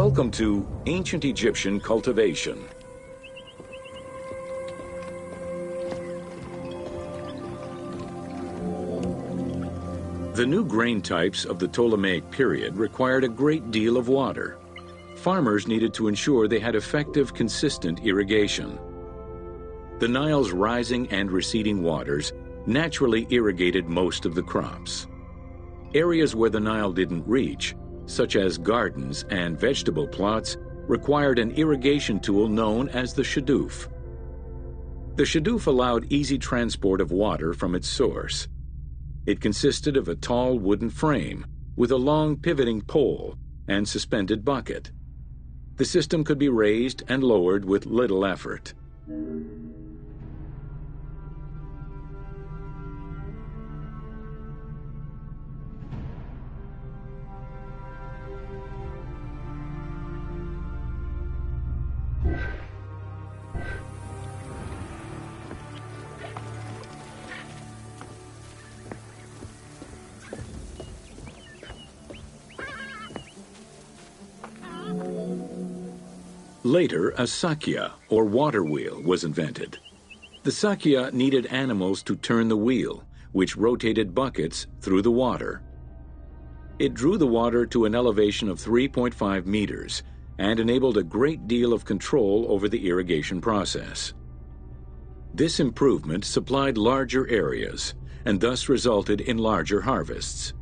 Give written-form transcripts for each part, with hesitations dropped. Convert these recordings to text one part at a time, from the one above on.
Welcome to Ancient Egyptian Cultivation. The new grain types of the Ptolemaic period required a great deal of water. Farmers needed to ensure they had effective, consistent irrigation. The Nile's rising and receding waters naturally irrigated most of the crops. Areas where the Nile didn't reach, such as gardens and vegetable plots, required an irrigation tool known as the shadoof. The shadoof allowed easy transport of water from its source. It consisted of a tall wooden frame with a long pivoting pole and suspended bucket. The system could be raised and lowered with little effort. Later, a sakya, or water wheel, was invented. The sakya needed animals to turn the wheel, which rotated buckets through the water. It drew the water to an elevation of 3.5 meters and enabled a great deal of control over the irrigation process. This improvement supplied larger areas and thus resulted in larger harvests.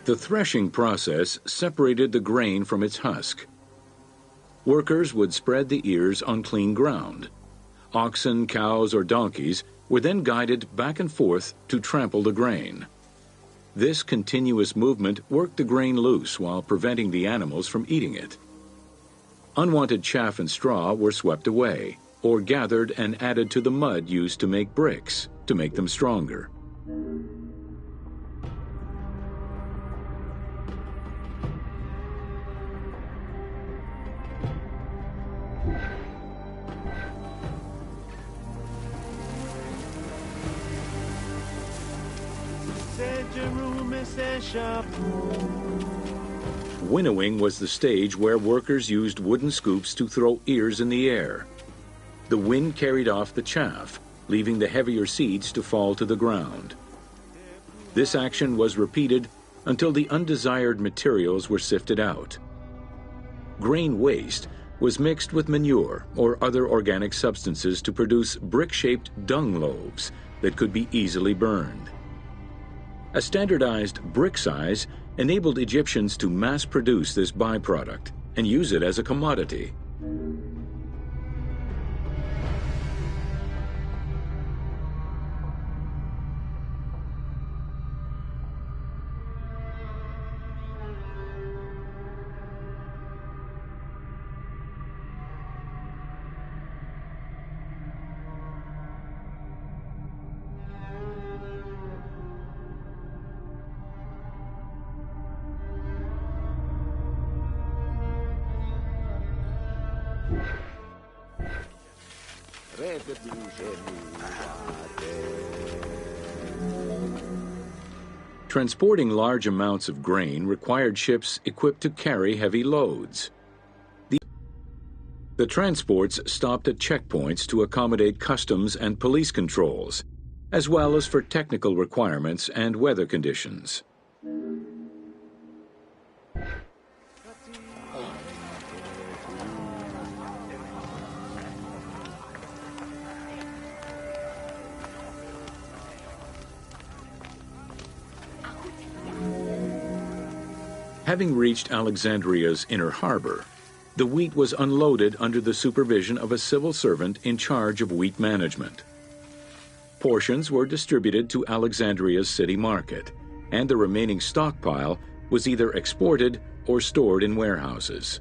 The threshing process separated the grain from its husk. Workers would spread the ears on clean ground. Oxen, cows, or donkeys were then guided back and forth to trample the grain. This continuous movement worked the grain loose while preventing the animals from eating it. Unwanted chaff and straw were swept away, or gathered and added to the mud used to make bricks, to make them stronger. Winnowing was the stage where workers used wooden scoops to throw ears in the air. The wind carried off the chaff, leaving the heavier seeds to fall to the ground. This action was repeated until the undesired materials were sifted out. Grain waste was mixed with manure or other organic substances to produce brick-shaped dung loaves that could be easily burned. A standardized brick size enabled Egyptians to mass produce this byproduct and use it as a commodity. Transporting large amounts of grain required ships equipped to carry heavy loads. The transports stopped at checkpoints to accommodate customs and police controls, as well as for technical requirements and weather conditions. Having reached Alexandria's inner harbor, the wheat was unloaded under the supervision of a civil servant in charge of wheat management. Portions were distributed to Alexandria's city market, and the remaining stockpile was either exported or stored in warehouses.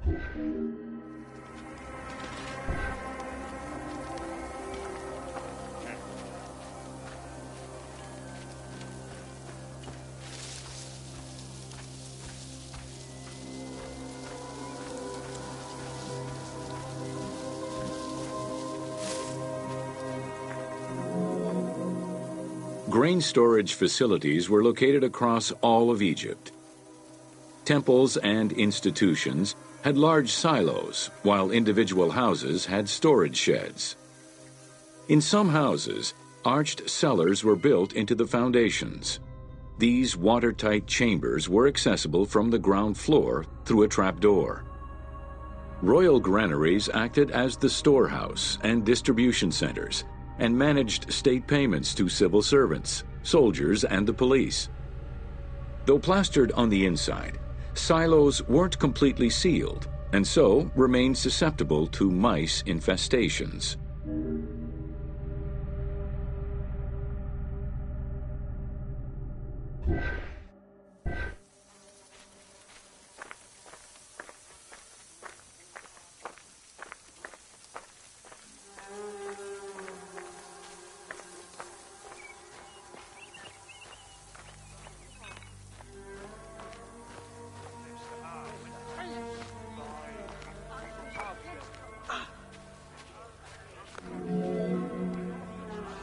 Grain storage facilities were located across all of Egypt. Temples and institutions had large silos, while individual houses had storage sheds. In some houses, arched cellars were built into the foundations. These watertight chambers were accessible from the ground floor through a trapdoor. Royal granaries acted as the storehouse and distribution centers, and managed state payments to civil servants, soldiers, and the police. Though plastered on the inside, silos weren't completely sealed, and so remained susceptible to mice infestations.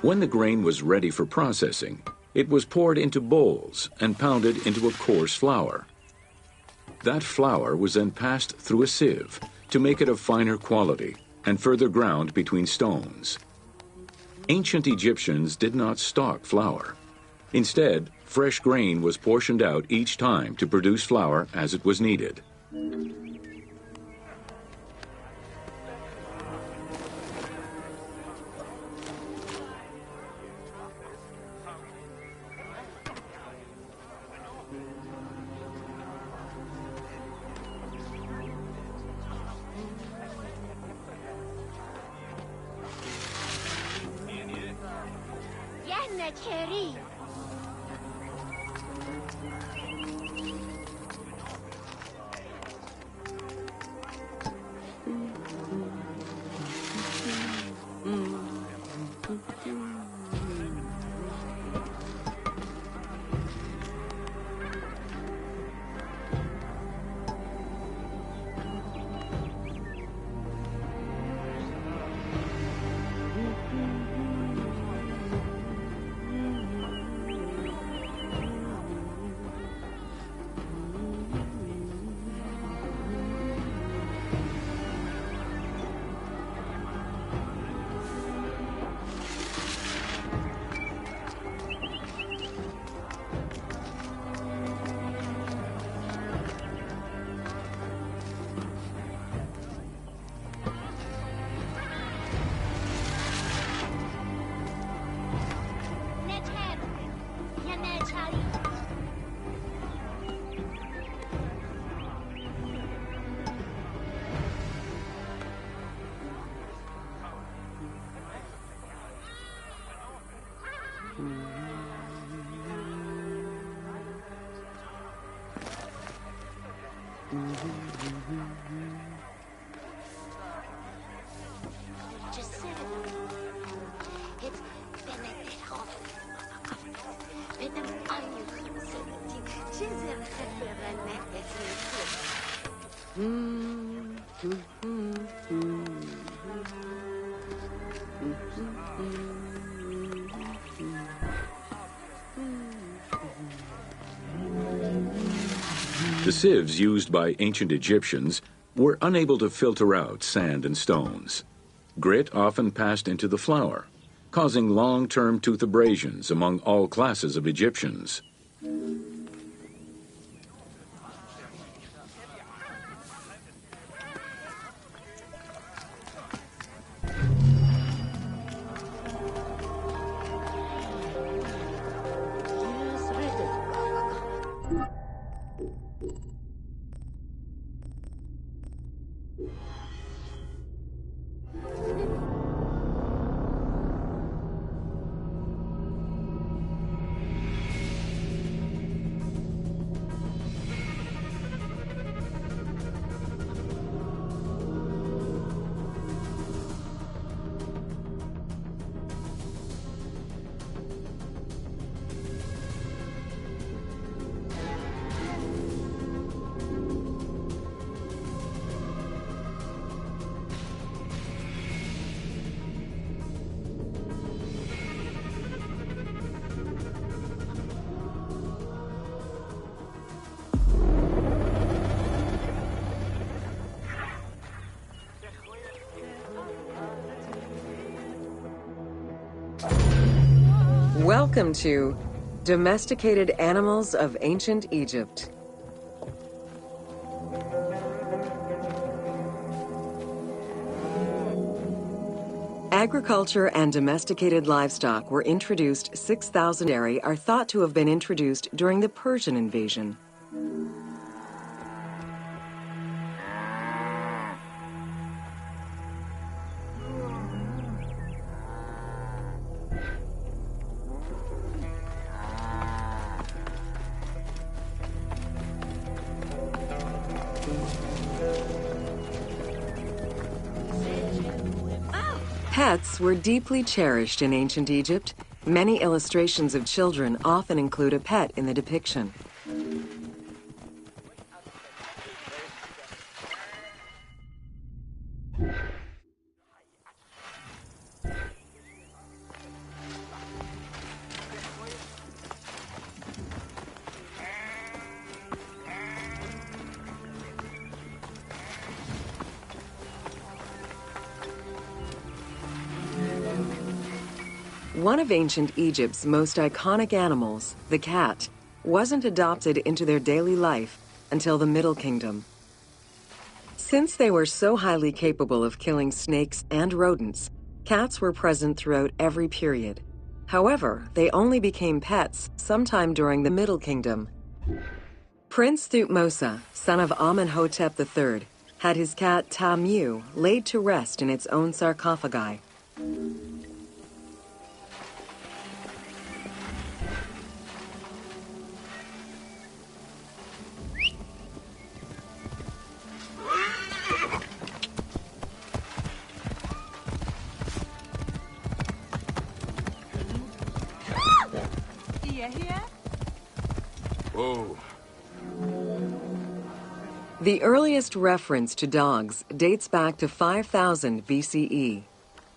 When the grain was ready for processing, it was poured into bowls and pounded into a coarse flour. That flour was then passed through a sieve to make it of finer quality and further ground between stones. Ancient Egyptians did not stock flour. Instead, fresh grain was portioned out each time to produce flour as it was needed. Nekeri. The sieves used by ancient Egyptians were unable to filter out sand and stones. Grit often passed into the flour, causing long-term tooth abrasions among all classes of Egyptians. Welcome to Domesticated Animals of Ancient Egypt. Agriculture and domesticated livestock were introduced 6,000 are thought to have been introduced during the Persian invasion. Pets were deeply cherished in ancient Egypt. Many illustrations of children often include a pet in the depiction. One of ancient Egypt's most iconic animals, the cat, wasn't adopted into their daily life until the Middle Kingdom. Since they were so highly capable of killing snakes and rodents, cats were present throughout every period. However, they only became pets sometime during the Middle Kingdom. Prince Thutmose, son of Amenhotep III, had his cat Tamiu laid to rest in its own sarcophagi. Whoa. The earliest reference to dogs dates back to 5000 BCE.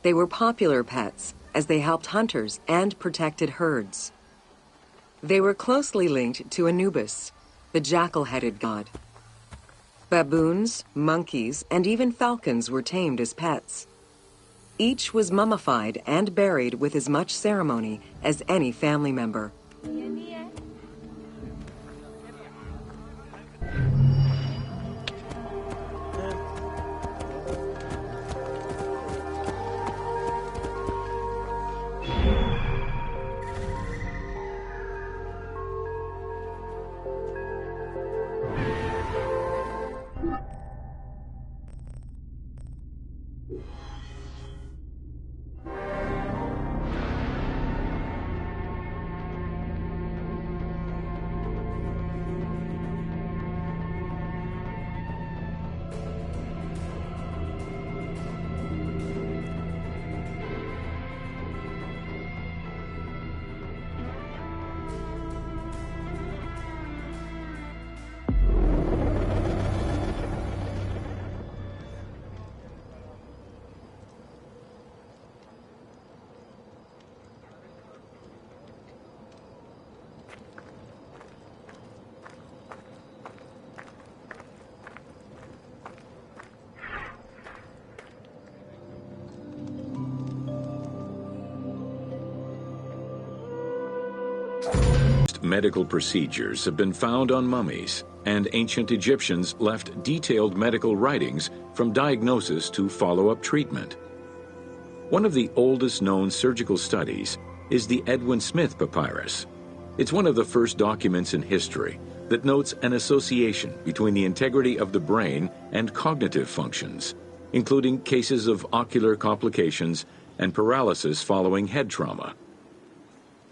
They were popular pets as they helped hunters and protected herds. They were closely linked to Anubis, the jackal-headed god. Baboons, monkeys, and even falcons were tamed as pets. Each was mummified and buried with as much ceremony as any family member. Medical procedures have been found on mummies, and ancient Egyptians left detailed medical writings from diagnosis to follow-up treatment. One of the oldest known surgical studies is the Edwin Smith Papyrus. It's one of the first documents in history that notes an association between the integrity of the brain and cognitive functions, including cases of ocular complications and paralysis following head trauma.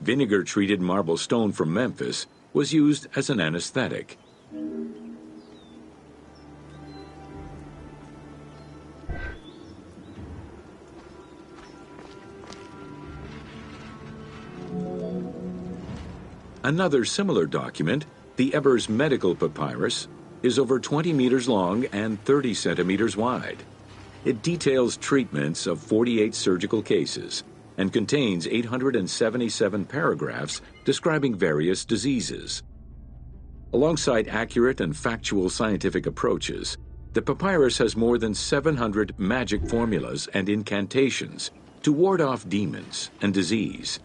Vinegar-treated marble stone from Memphis was used as an anesthetic. Another similar document, the Ebers Medical Papyrus, is over 20 meters long and 30 centimeters wide. It details treatments of 48 surgical cases and contains 877 paragraphs describing various diseases. Alongside accurate and factual scientific approaches, the papyrus has more than 700 magic formulas and incantations to ward off demons and disease.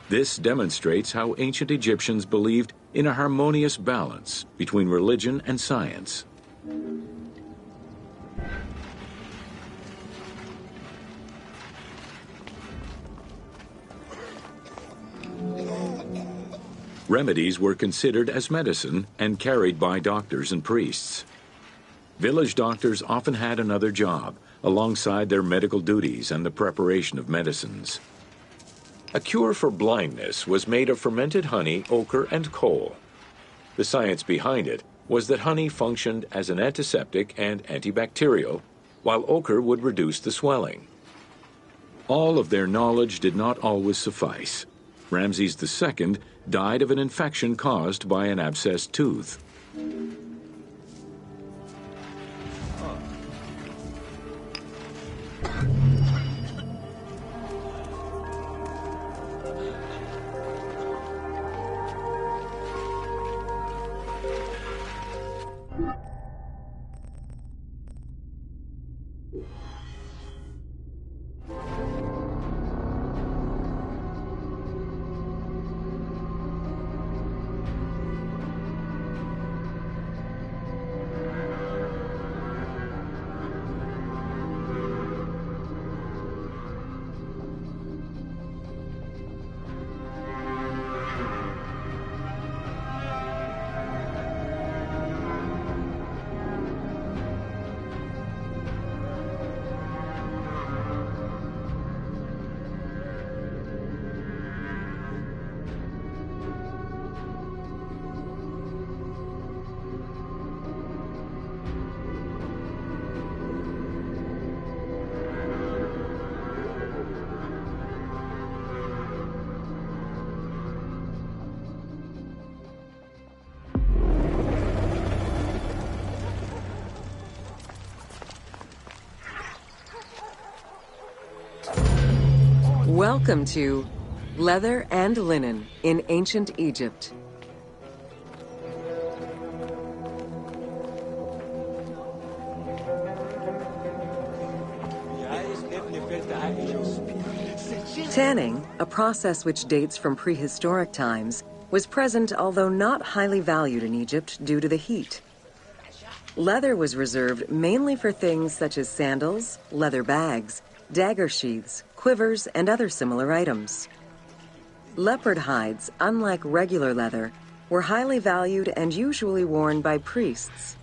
This demonstrates how ancient Egyptians believed in a harmonious balance between religion and science. Remedies were considered as medicine and carried by doctors and priests. Village doctors often had another job alongside their medical duties and the preparation of medicines. A cure for blindness was made of fermented honey, ochre, and coal. The science behind it was that honey functioned as an antiseptic and antibacterial, while ochre would reduce the swelling. All of their knowledge did not always suffice. Ramses II died of an infection caused by an abscessed tooth. Welcome to Leather and Linen in Ancient Egypt. Tanning, a process which dates from prehistoric times, was present although not highly valued in Egypt due to the heat. Leather was reserved mainly for things such as sandals, leather bags, dagger sheaths, quivers, and other similar items. Leopard hides, unlike regular leather, were highly valued and usually worn by priests.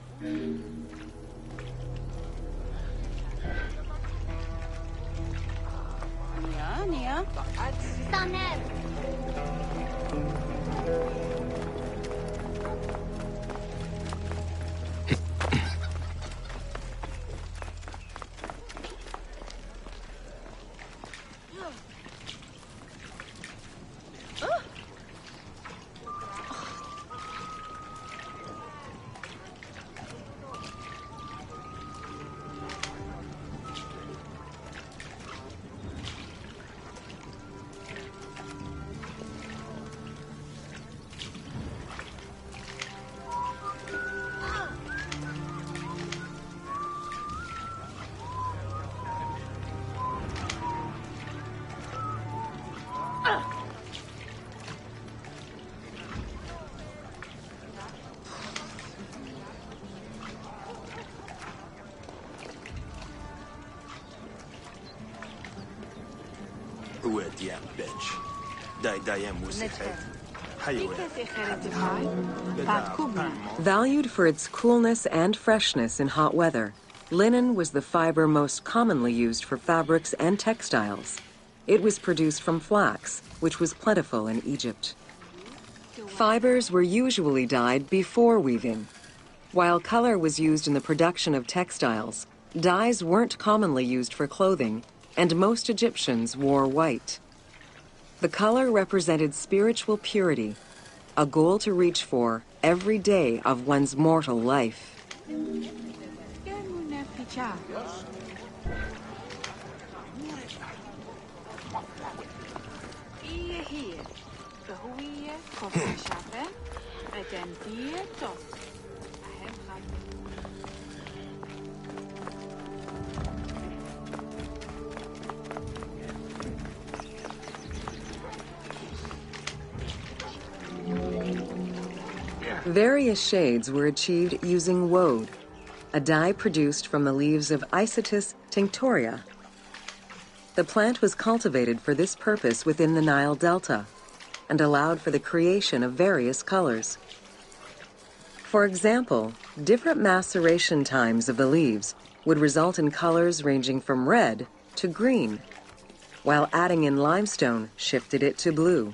Valued for its coolness and freshness in hot weather, linen was the fiber most commonly used for fabrics and textiles. It was produced from flax, which was plentiful in Egypt. Fibers were usually dyed before weaving. While color was used in the production of textiles, dyes weren't commonly used for clothing, and most Egyptians wore white. The color represented spiritual purity, a goal to reach for every day of one's mortal life. Various shades were achieved using woad, a dye produced from the leaves of Isotis tinctoria. The plant was cultivated for this purpose within the Nile Delta and allowed for the creation of various colors. For example, different maceration times of the leaves would result in colors ranging from red to green, while adding in limestone shifted it to blue.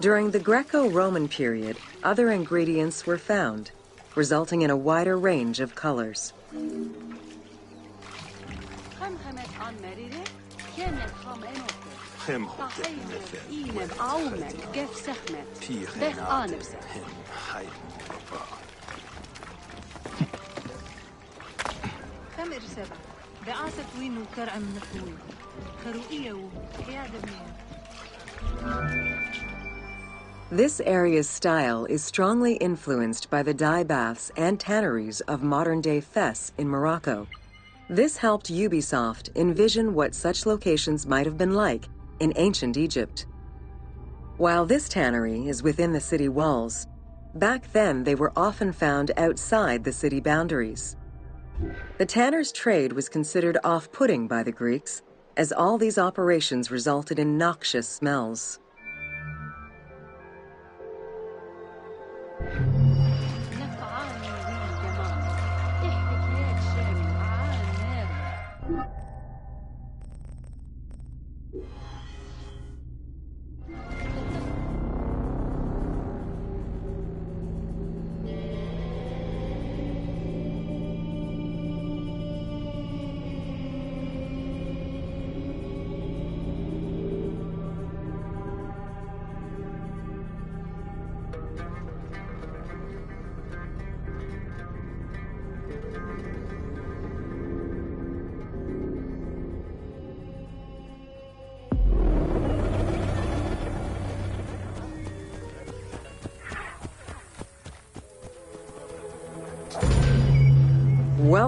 During the Greco-Roman period, other ingredients were found, resulting in a wider range of colors. This area's style is strongly influenced by the dye baths and tanneries of modern-day Fes in Morocco. This helped Ubisoft envision what such locations might have been like in ancient Egypt. While this tannery is within the city walls, back then they were often found outside the city boundaries. The tanner's trade was considered off-putting by the Greeks, as all these operations resulted in noxious smells.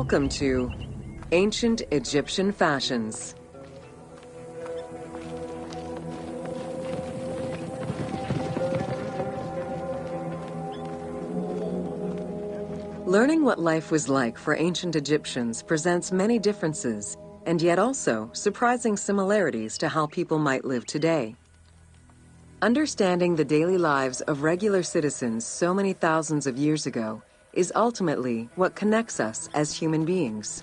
Welcome to Ancient Egyptian Fashions. Learning what life was like for ancient Egyptians presents many differences, and yet also surprising similarities to how people might live today. Understanding the daily lives of regular citizens so many thousands of years ago is ultimately what connects us as human beings.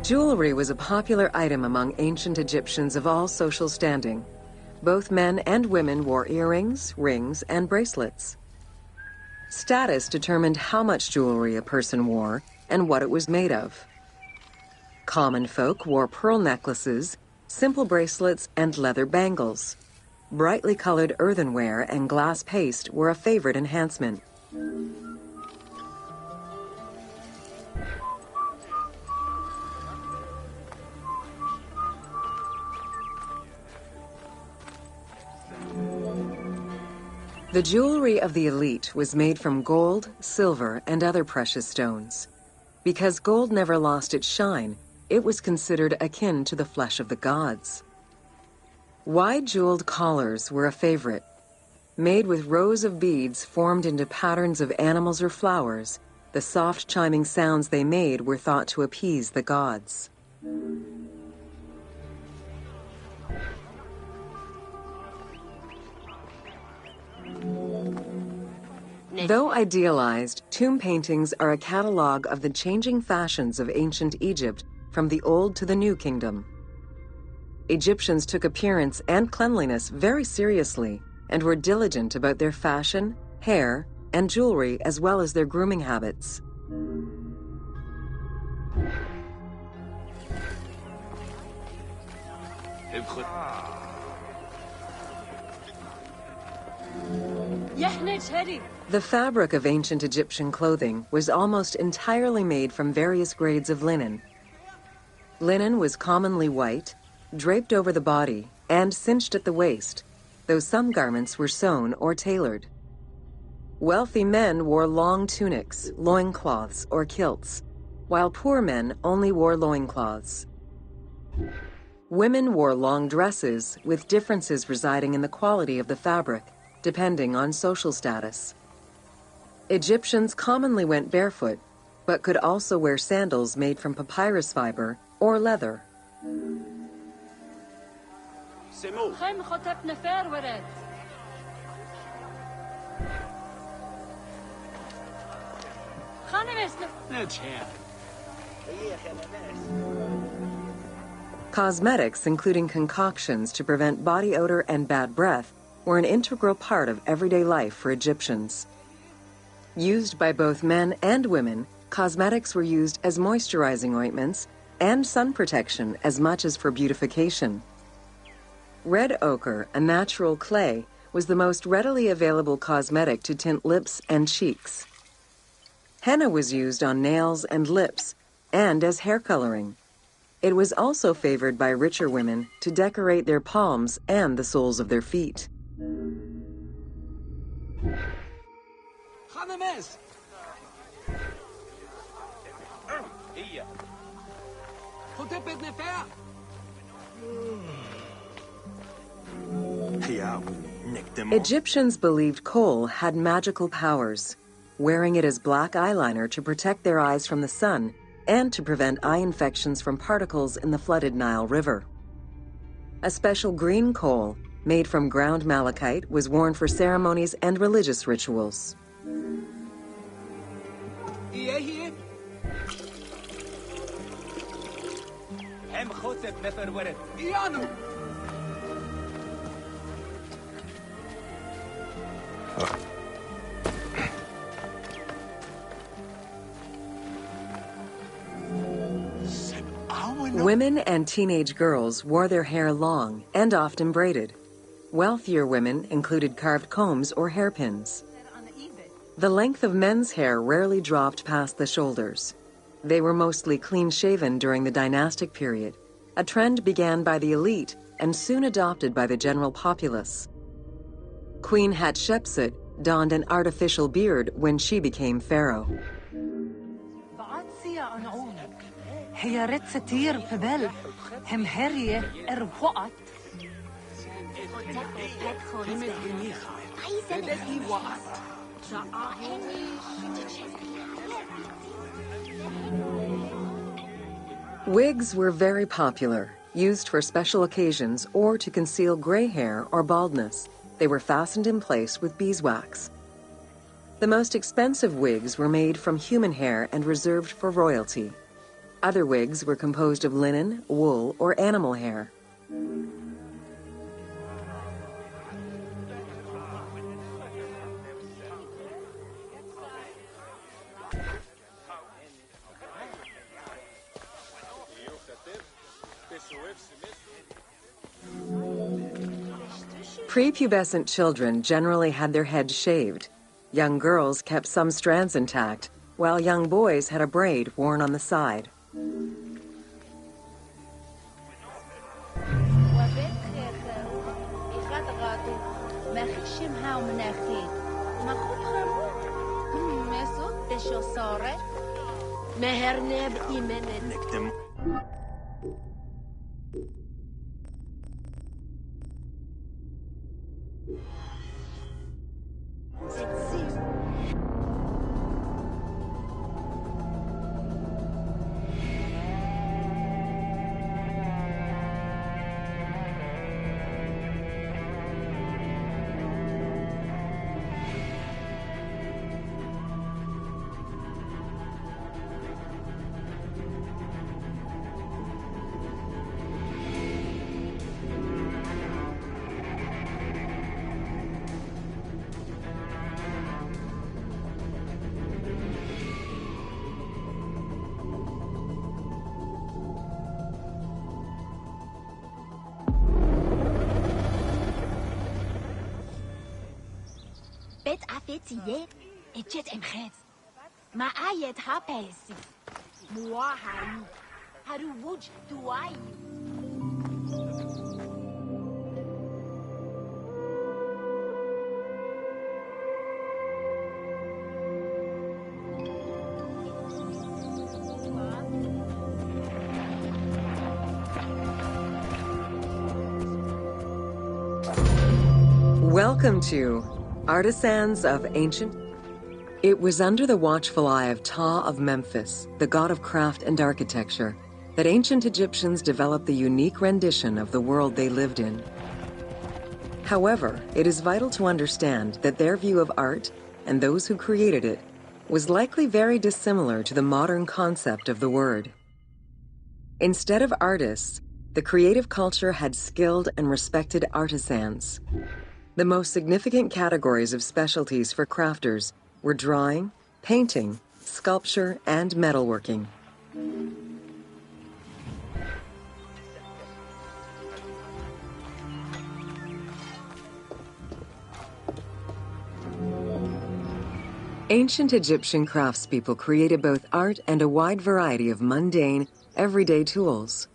Jewelry was a popular item among ancient Egyptians of all social standing. Both men and women wore earrings, rings, and bracelets. Status determined how much jewelry a person wore and what it was made of. Common folk wore pearl necklaces, simple bracelets, and leather bangles. Brightly colored earthenware and glass paste were a favorite enhancement. The jewelry of the elite was made from gold, silver, and other precious stones. Because gold never lost its shine, it was considered akin to the flesh of the gods. Wide jeweled collars were a favorite. Made with rows of beads formed into patterns of animals or flowers, the soft chiming sounds they made were thought to appease the gods. Though idealized, tomb paintings are a catalog of the changing fashions of ancient Egypt from the Old to the New Kingdom. Egyptians took appearance and cleanliness very seriously and were diligent about their fashion, hair, and jewelry as well as their grooming habits. The fabric of ancient Egyptian clothing was almost entirely made from various grades of linen. Linen was commonly white, draped over the body, and cinched at the waist, though some garments were sewn or tailored. Wealthy men wore long tunics, loincloths, or kilts, while poor men only wore loincloths. Women wore long dresses, with differences residing in the quality of the fabric, depending on social status. Egyptians commonly went barefoot, but could also wear sandals made from papyrus fiber or leather. Cosmetics, including concoctions to prevent body odor and bad breath, were an integral part of everyday life for Egyptians. Used by both men and women, cosmetics were used as moisturizing ointments and sun protection as much as for beautification. Red ochre, a natural clay, was the most readily available cosmetic to tint lips and cheeks. Henna was used on nails and lips, and as hair coloring. It was also favored by richer women to decorate their palms and the soles of their feet. Egyptians believed kohl had magical powers, wearing it as black eyeliner to protect their eyes from the sun and to prevent eye infections from particles in the flooded Nile River. A special green kohl, made from ground malachite, was worn for ceremonies and religious rituals. Women and teenage girls wore their hair long and often braided. Wealthier women included carved combs or hairpins. The length of men's hair rarely dropped past the shoulders. They were mostly clean-shaven during the dynastic period, a trend began by the elite and soon adopted by the general populace. Queen Hatshepsut donned an artificial beard when she became pharaoh. Wigs were very popular, used for special occasions or to conceal gray hair or baldness. They were fastened in place with beeswax. The most expensive wigs were made from human hair and reserved for royalty. Other wigs were composed of linen, wool, or animal hair. Prepubescent children generally had their heads shaved. Young girls kept some strands intact, while young boys had a braid worn on the side. بيت عفتية اجت امخات ما آيت هابيسي مواهاي هروج دواي Welcome to Artisans of Ancient. It was under the watchful eye of Ptah of Memphis, the god of craft and architecture, that ancient Egyptians developed the unique rendition of the world they lived in. However, it is vital to understand that their view of art, and those who created it, was likely very dissimilar to the modern concept of the word. Instead of artists, the creative culture had skilled and respected artisans. The most significant categories of specialties for crafters were drawing, painting, sculpture, and metalworking. Ancient Egyptian craftspeople created both art and a wide variety of mundane, everyday tools.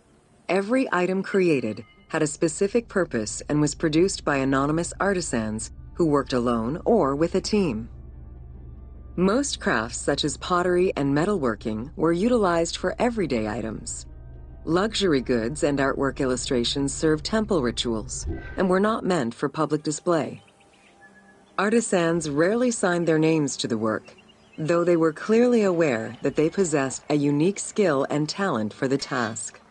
Every item created had a specific purpose and was produced by anonymous artisans who worked alone or with a team. Most crafts, such as pottery and metalworking, were utilized for everyday items. Luxury goods and artwork illustrations served temple rituals and were not meant for public display. Artisans rarely signed their names to the work, though they were clearly aware that they possessed a unique skill and talent for the task.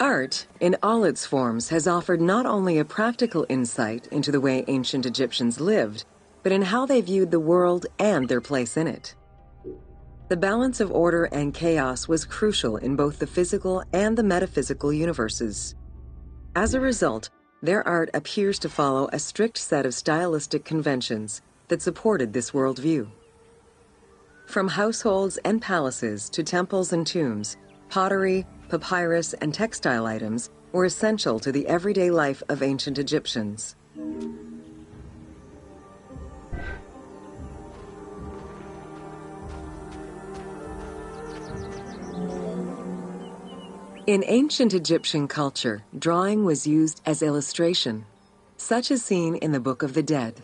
Art, in all its forms, has offered not only a practical insight into the way ancient Egyptians lived, but in how they viewed the world and their place in it. The balance of order and chaos was crucial in both the physical and the metaphysical universes. As a result, their art appears to follow a strict set of stylistic conventions that supported this worldview. From households and palaces to temples and tombs, pottery, papyrus, and textile items were essential to the everyday life of ancient Egyptians. In ancient Egyptian culture, drawing was used as illustration, such as seen in the Book of the Dead.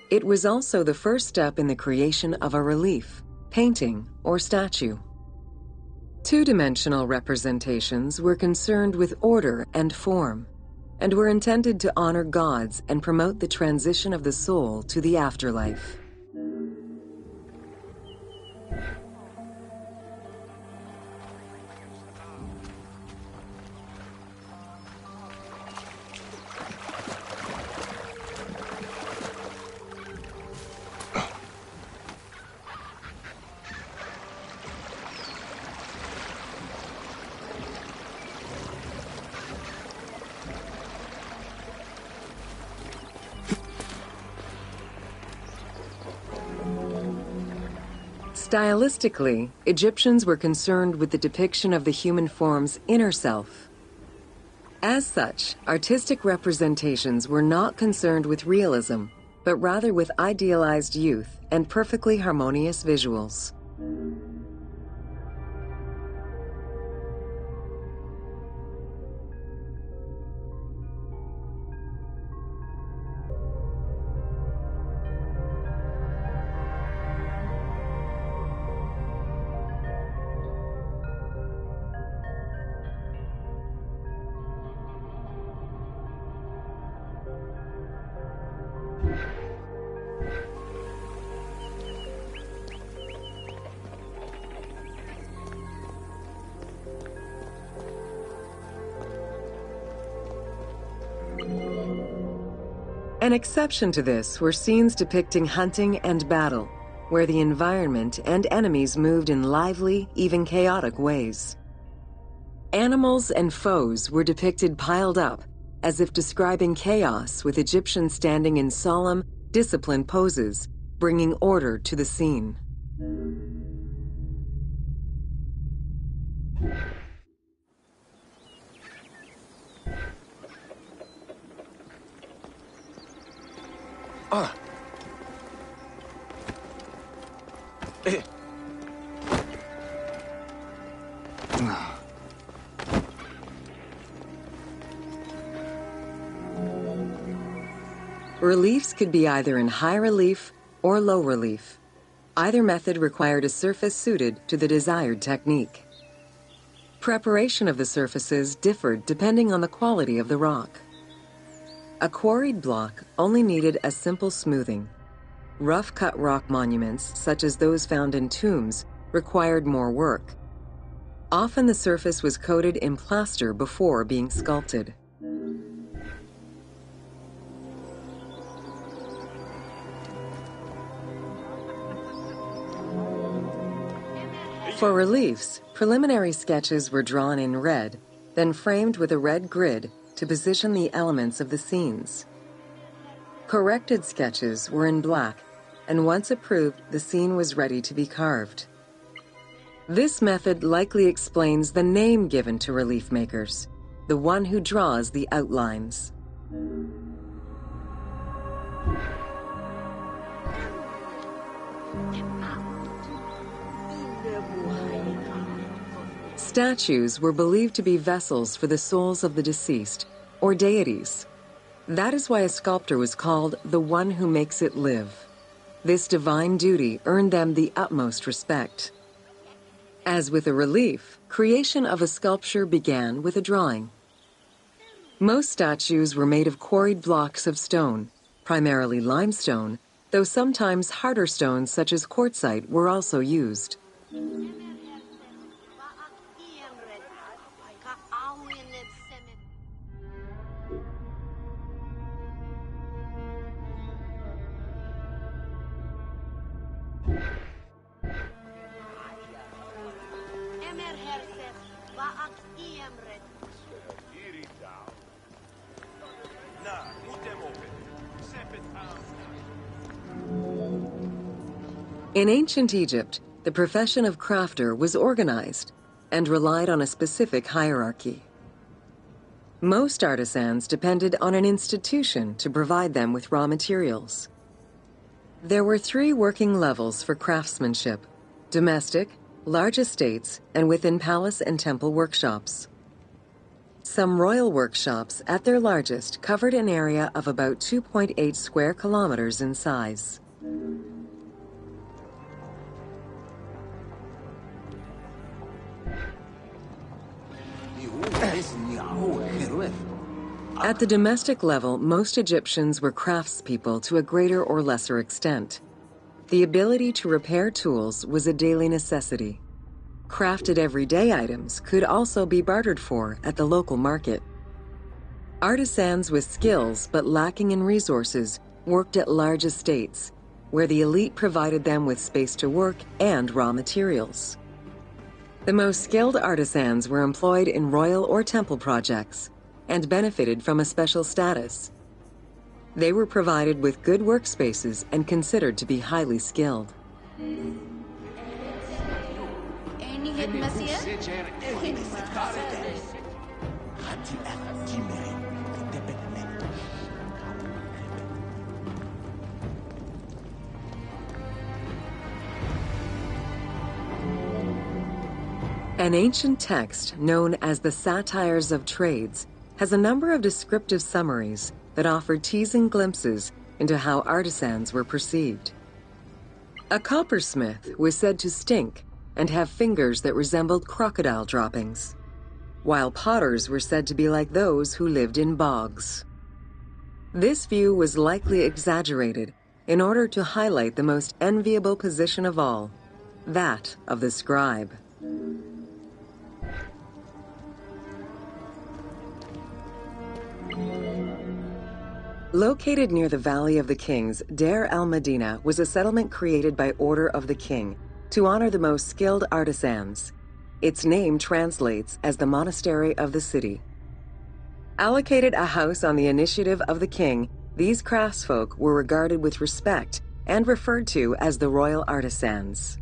It was also the first step in the creation of a relief, painting, or statue. Two-dimensional representations were concerned with order and form, and were intended to honor gods and promote the transition of the soul to the afterlife. Stylistically, Egyptians were concerned with the depiction of the human form's inner self. As such, artistic representations were not concerned with realism, but rather with idealized youth and perfectly harmonious visuals. An exception to this were scenes depicting hunting and battle, where the environment and enemies moved in lively, even chaotic ways. Animals and foes were depicted piled up, as if describing chaos, with Egyptians standing in solemn, disciplined poses, bringing order to the scene. Reliefs could be either in high relief or low relief. Either method required a surface suited to the desired technique. Preparation of the surfaces differed depending on the quality of the rock. A quarried block only needed a simple smoothing. Rough-cut rock monuments, such as those found in tombs, required more work. Often the surface was coated in plaster before being sculpted. For reliefs, preliminary sketches were drawn in red, then framed with a red grid to position the elements of the scenes. Corrected sketches were in black, and once approved, the scene was ready to be carved. This method likely explains the name given to relief makers, the one who draws the outlines. Statues were believed to be vessels for the souls of the deceased, or deities. That is why a sculptor was called the one who makes it live. This divine duty earned them the utmost respect. As with a relief, creation of a sculpture began with a drawing. Most statues were made of quarried blocks of stone, primarily limestone, though sometimes harder stones such as quartzite were also used. In ancient Egypt, the profession of crafter was organized and relied on a specific hierarchy. Most artisans depended on an institution to provide them with raw materials. There were 3 working levels for craftsmanship: domestic, large estates, and within palace and temple workshops. Some royal workshops, at their largest, covered an area of about 2.8 square kilometers in size. At the domestic level, most Egyptians were craftspeople to a greater or lesser extent. The ability to repair tools was a daily necessity. Crafted everyday items could also be bartered for at the local market. Artisans with skills but lacking in resources worked at large estates, where the elite provided them with space to work and raw materials. The most skilled artisans were employed in royal or temple projects and benefited from a special status. They were provided with good workspaces and considered to be highly skilled. An ancient text known as the Satires of Trades has a number of descriptive summaries that offer teasing glimpses into how artisans were perceived. A coppersmith was said to stink and have fingers that resembled crocodile droppings, while potters were said to be like those who lived in bogs. This view was likely exaggerated in order to highlight the most enviable position of all, that of the scribe. Located near the Valley of the Kings, Deir el-Medina was a settlement created by order of the king to honor the most skilled artisans. Its name translates as the Monastery of the City. Allocated a house on the initiative of the king, these craftsfolk were regarded with respect and referred to as the royal artisans.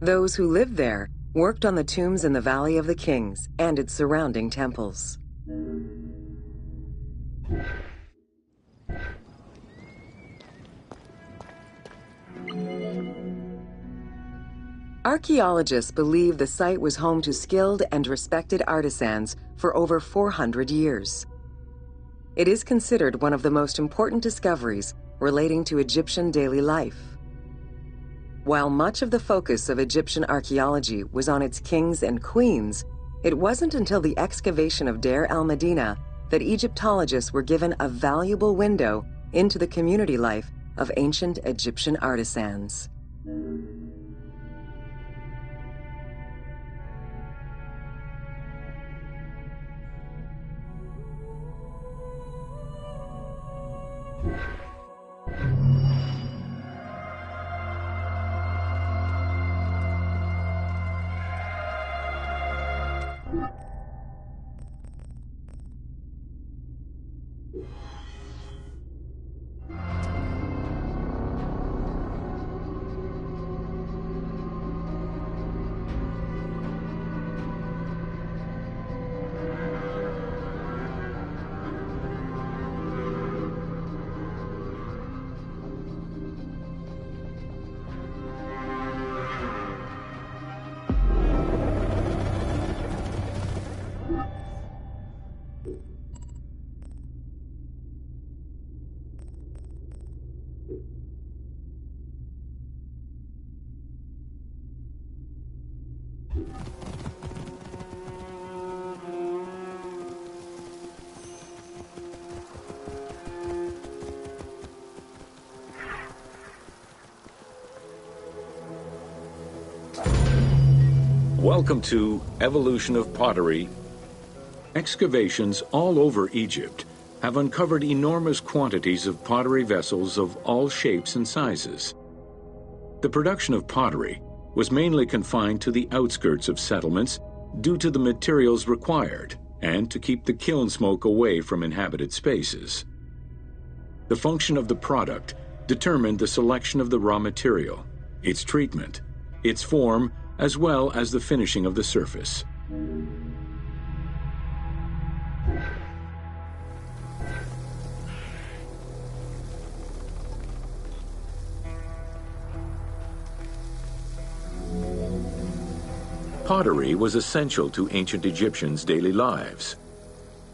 Those who lived there worked on the tombs in the Valley of the Kings and its surrounding temples. Archaeologists believe the site was home to skilled and respected artisans for over 400 years. It is considered one of the most important discoveries relating to Egyptian daily life. While much of the focus of Egyptian archaeology was on its kings and queens, it wasn't until the excavation of Deir el-Medina that Egyptologists were given a valuable window into the community life of ancient Egyptian artisans. Welcome to Evolution of Pottery. Excavations all over Egypt have uncovered enormous quantities of pottery vessels of all shapes and sizes. The production of pottery was mainly confined to the outskirts of settlements due to the materials required and to keep the kiln smoke away from inhabited spaces. The function of the product determined the selection of the raw material, its treatment, its form, as well as the finishing of the surface. Pottery was essential to ancient Egyptians' daily lives.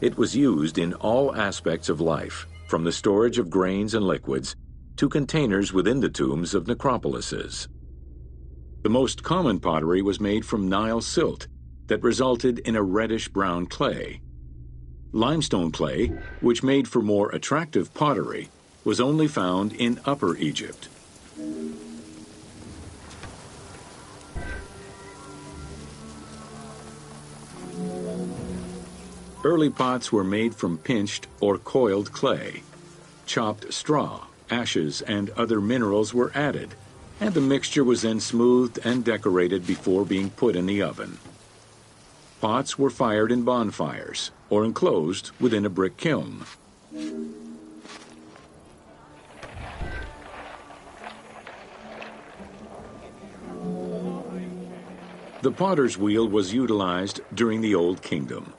It was used in all aspects of life, from the storage of grains and liquids to containers within the tombs of necropolises. The most common pottery was made from Nile silt that resulted in a reddish-brown clay. Limestone clay, which made for more attractive pottery, was only found in Upper Egypt. Early pots were made from pinched or coiled clay. Chopped straw, ashes, and other minerals were added, and the mixture was then smoothed and decorated before being put in the oven. Pots were fired in bonfires or enclosed within a brick kiln. The potter's wheel was utilized during the Old Kingdom.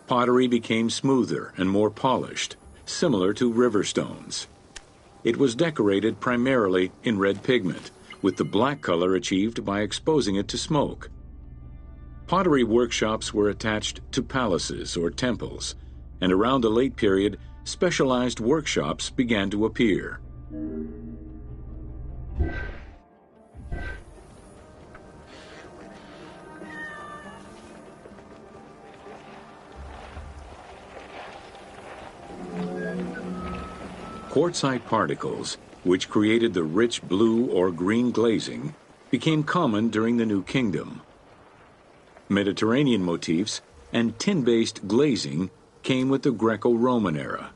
Pottery became smoother and more polished, similar to river stones. It was decorated primarily in red pigment, with the black color achieved by exposing it to smoke. Pottery workshops were attached to palaces or temples, and around the late period, specialized workshops began to appear. Quartzite particles, which created the rich blue or green glazing, became common during the New Kingdom. Mediterranean motifs and tin-based glazing came with the Greco-Roman era.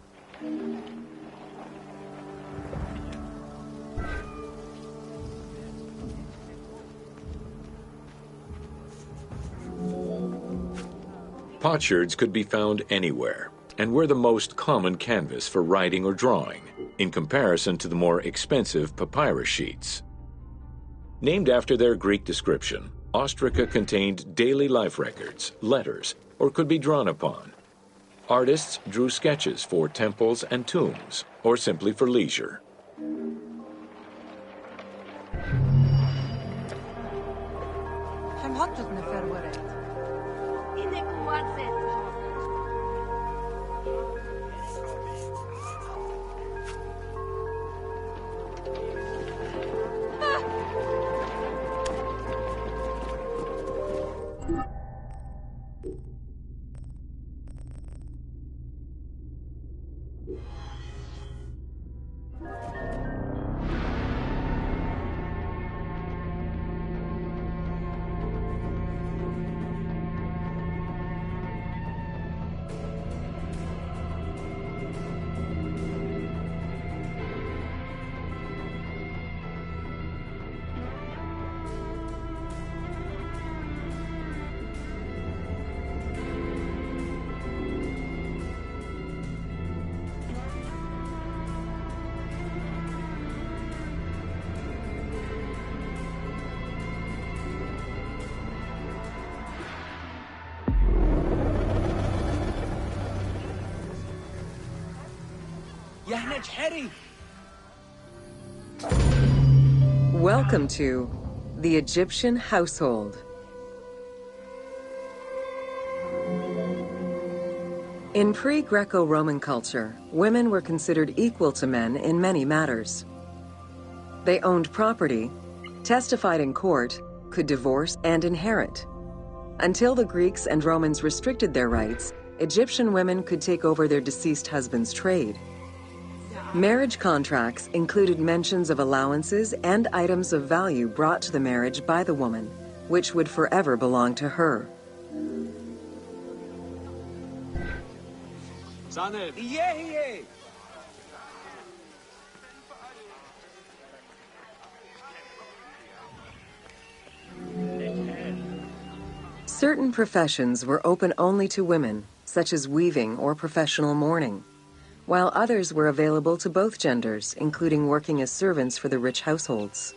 Potsherds could be found anywhere and were the most common canvas for writing or drawing, in comparison to the more expensive papyrus sheets. Named after their Greek description, ostraca contained daily life records, letters, or could be drawn upon. Artists drew sketches for temples and tombs, or simply for leisure. Welcome to the Egyptian household. In pre-Greco-Roman culture, women were considered equal to men in many matters. They owned property, testified in court, could divorce and inherit. Until the Greeks and Romans restricted their rights, Egyptian women could take over their deceased husband's trade. Marriage contracts included mentions of allowances and items of value brought to the marriage by the woman, which would forever belong to her. Certain professions were open only to women, such as weaving or professional mourning, while others were available to both genders, including working as servants for the rich households.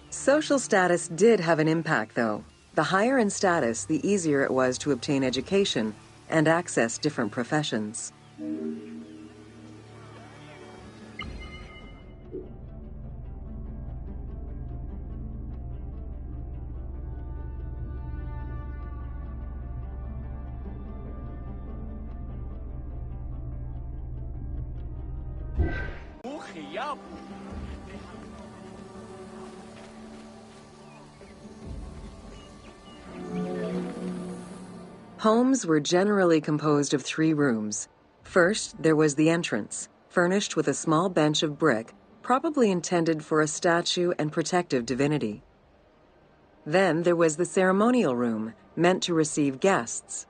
Social status did have an impact, though. The higher in status, the easier it was to obtain education and access different professions. Homes were generally composed of 3 rooms. First, there was the entrance, furnished with a small bench of brick, probably intended for a statue and protective divinity. Then there was the ceremonial room, meant to receive guests.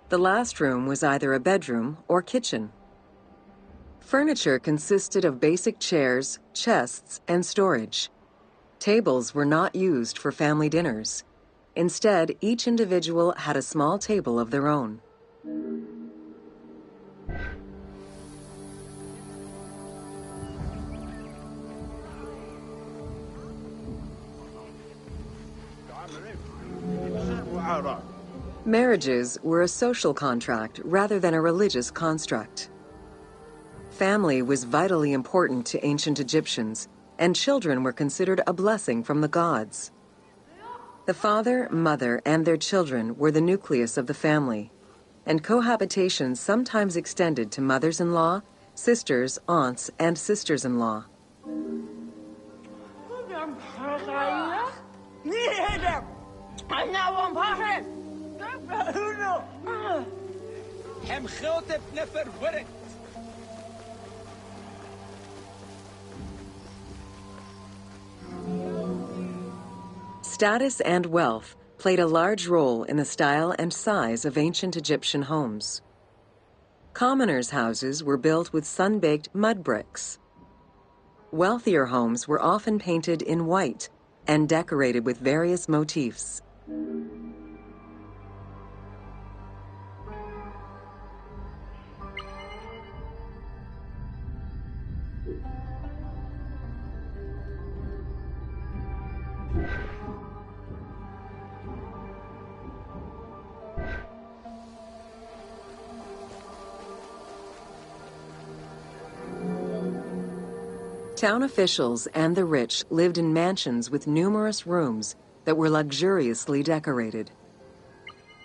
The last room was either a bedroom or kitchen. Furniture consisted of basic chairs, chests, and storage. Tables were not used for family dinners. Instead, each individual had a small table of their own. Marriages were a social contract rather than a religious construct. Family was vitally important to ancient Egyptians, and children were considered a blessing from the gods. The father, mother, and their children were the nucleus of the family, and cohabitation sometimes extended to mothers-in-law, sisters, aunts, and sisters-in-law. Status and wealth played a large role in the style and size of ancient Egyptian homes. Commoners' houses were built with sun-baked mud bricks. Wealthier homes were often painted in white and decorated with various motifs. Town officials and the rich lived in mansions with numerous rooms that were luxuriously decorated.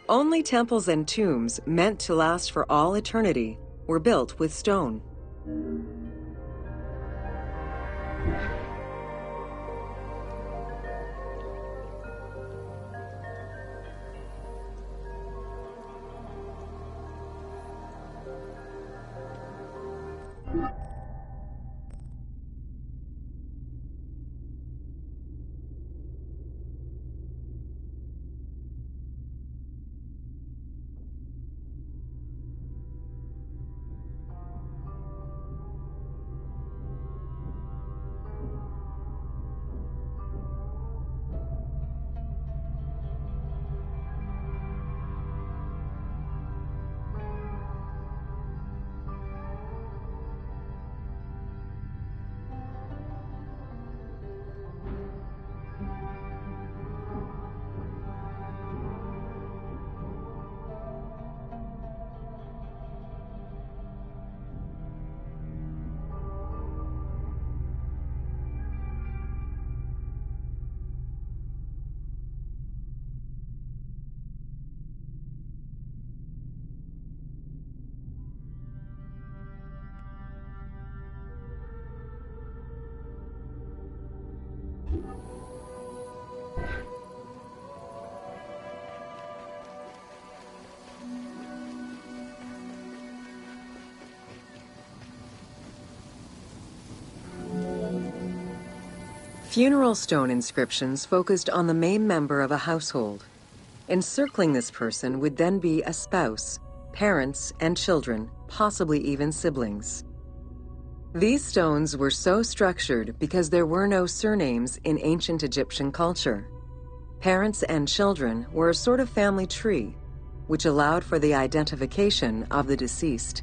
Only temples and tombs meant to last for all eternity were built with stone. Funeral stone inscriptions focused on the main member of a household. Encircling this person would then be a spouse, parents, and children, possibly even siblings. These stones were so structured because there were no surnames in ancient Egyptian culture. Parents and children were a sort of family tree, which allowed for the identification of the deceased.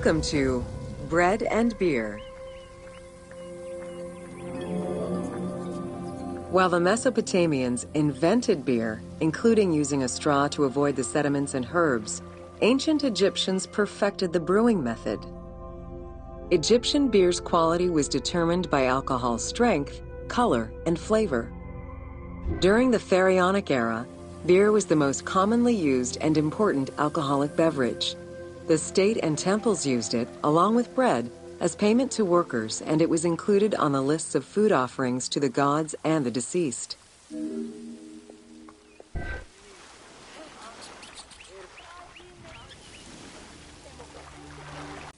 Welcome to Bread and Beer. While the Mesopotamians invented beer, including using a straw to avoid the sediments and herbs, ancient Egyptians perfected the brewing method. Egyptian beer's quality was determined by alcohol strength, color, and flavor. During the Pharaonic era, beer was the most commonly used and important alcoholic beverage. The state and temples used it, along with bread, as payment to workers, and it was included on the lists of food offerings to the gods and the deceased.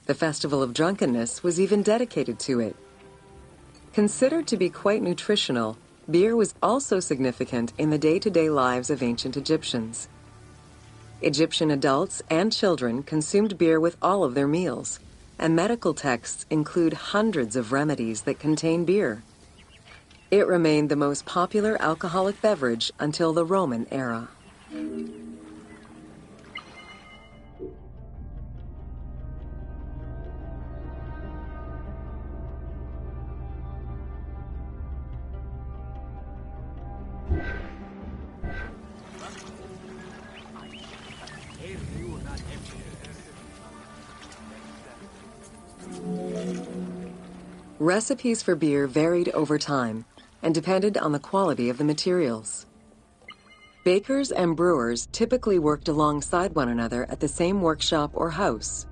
The Festival of Drunkenness was even dedicated to it. Considered to be quite nutritional, beer was also significant in the day-to-day lives of ancient Egyptians. Egyptian adults and children consumed beer with all of their meals, and medical texts include hundreds of remedies that contain beer. It remained the most popular alcoholic beverage until the Roman era. Recipes for beer varied over time and depended on the quality of the materials. Bakers and brewers typically worked alongside one another at the same workshop or house.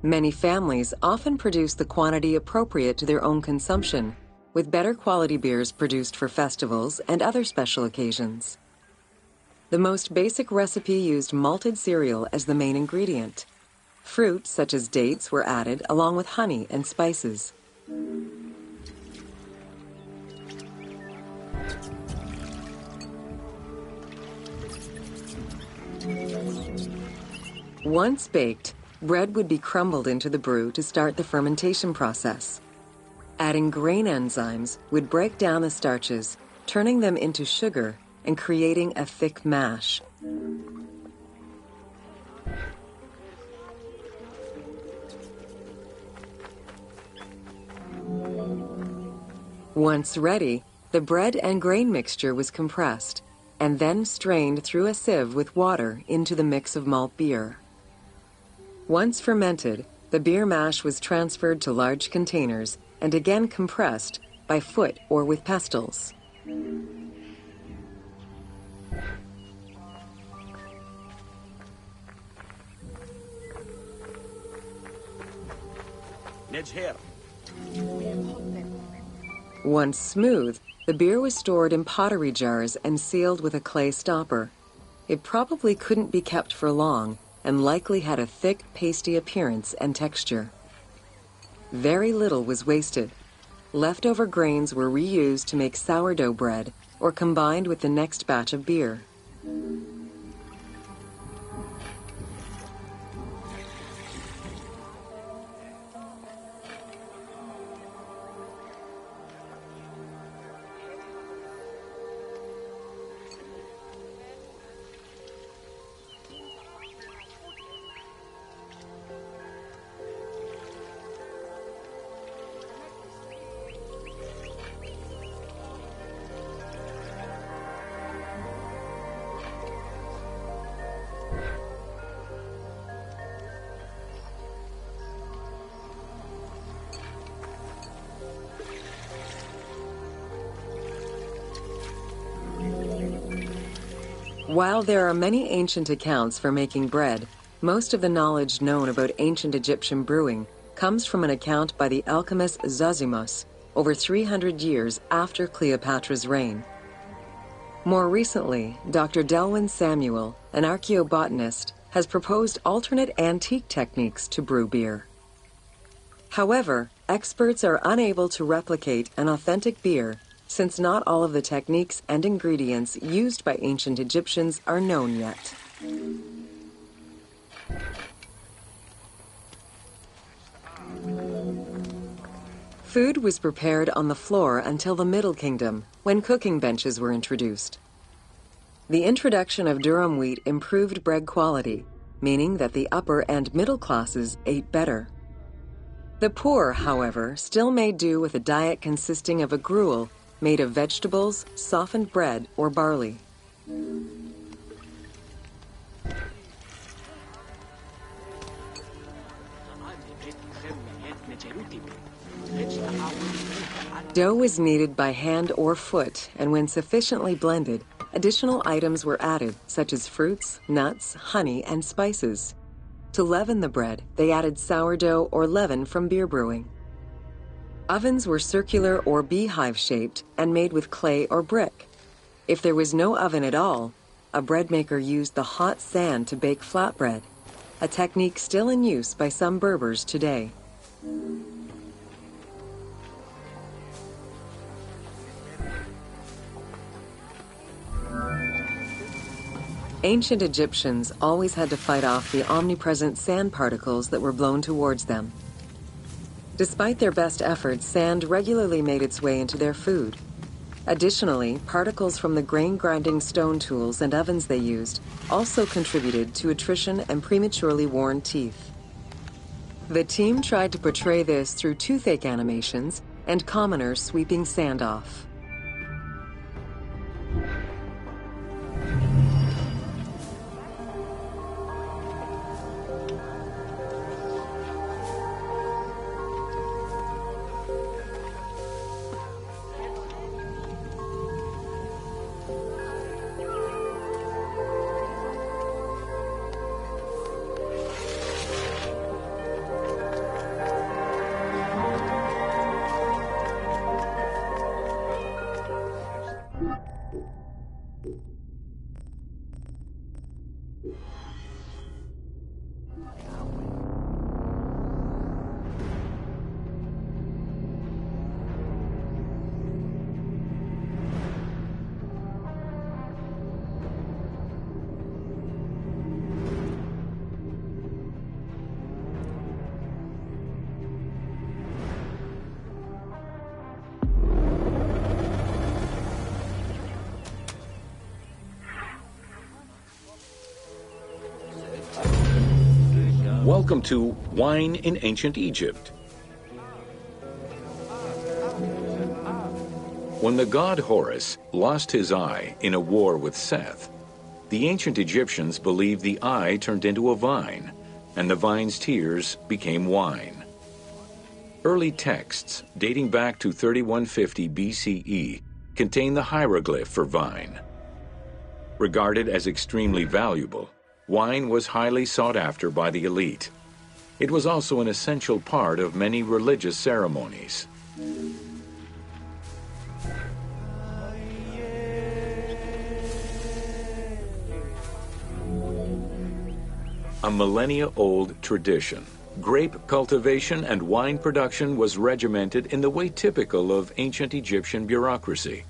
Many families often produced the quantity appropriate to their own consumption, with better quality beers produced for festivals and other special occasions. The most basic recipe used malted cereal as the main ingredient. Fruit, such as dates, were added along with honey and spices. Once baked, bread would be crumbled into the brew to start the fermentation process. Adding grain enzymes would break down the starches, turning them into sugar and creating a thick mash. Once ready, the bread and grain mixture was compressed and then strained through a sieve with water into the mix of malt beer. Once fermented, the beer mash was transferred to large containers and again compressed by foot or with pestles. Once smooth, the beer was stored in pottery jars and sealed with a clay stopper. It probably couldn't be kept for long and likely had a thick, pasty appearance and texture. Very little was wasted. Leftover grains were reused to make sourdough bread or combined with the next batch of beer. While there are many ancient accounts for making bread, most of the knowledge known about ancient Egyptian brewing comes from an account by the alchemist Zosimus over 300 years after Cleopatra's reign. More recently, Dr. Delwyn Samuel, an archaeobotanist, has proposed alternate antique techniques to brew beer. However, experts are unable to replicate an authentic beer since not all of the techniques and ingredients used by ancient Egyptians are known yet. Food was prepared on the floor until the Middle Kingdom, when cooking benches were introduced. The introduction of durum wheat improved bread quality, meaning that the upper and middle classes ate better. The poor, however, still made do with a diet consisting of a gruel made of vegetables, softened bread, or barley. Dough was kneaded by hand or foot, and when sufficiently blended, additional items were added, such as fruits, nuts, honey, and spices. To leaven the bread, they added sourdough or leaven from beer brewing. Ovens were circular or beehive-shaped and made with clay or brick. If there was no oven at all, a bread maker used the hot sand to bake flatbread, a technique still in use by some Berbers today. Ancient Egyptians always had to fight off the omnipresent sand particles that were blown towards them. Despite their best efforts, sand regularly made its way into their food. Additionally, particles from the grain-grinding stone tools and ovens they used also contributed to attrition and prematurely worn teeth. The team tried to portray this through toothache animations and commoners sweeping sand off. Welcome to Wine in Ancient Egypt. When the god Horus lost his eye in a war with Seth, the ancient Egyptians believed the eye turned into a vine, and the vine's tears became wine. Early texts, dating back to 3150 BCE, contain the hieroglyph for vine. Regarded as extremely valuable, wine was highly sought after by the elite. It was also an essential part of many religious ceremonies. A millennia-old tradition, grape cultivation and wine production was regimented in the way typical of ancient Egyptian bureaucracy.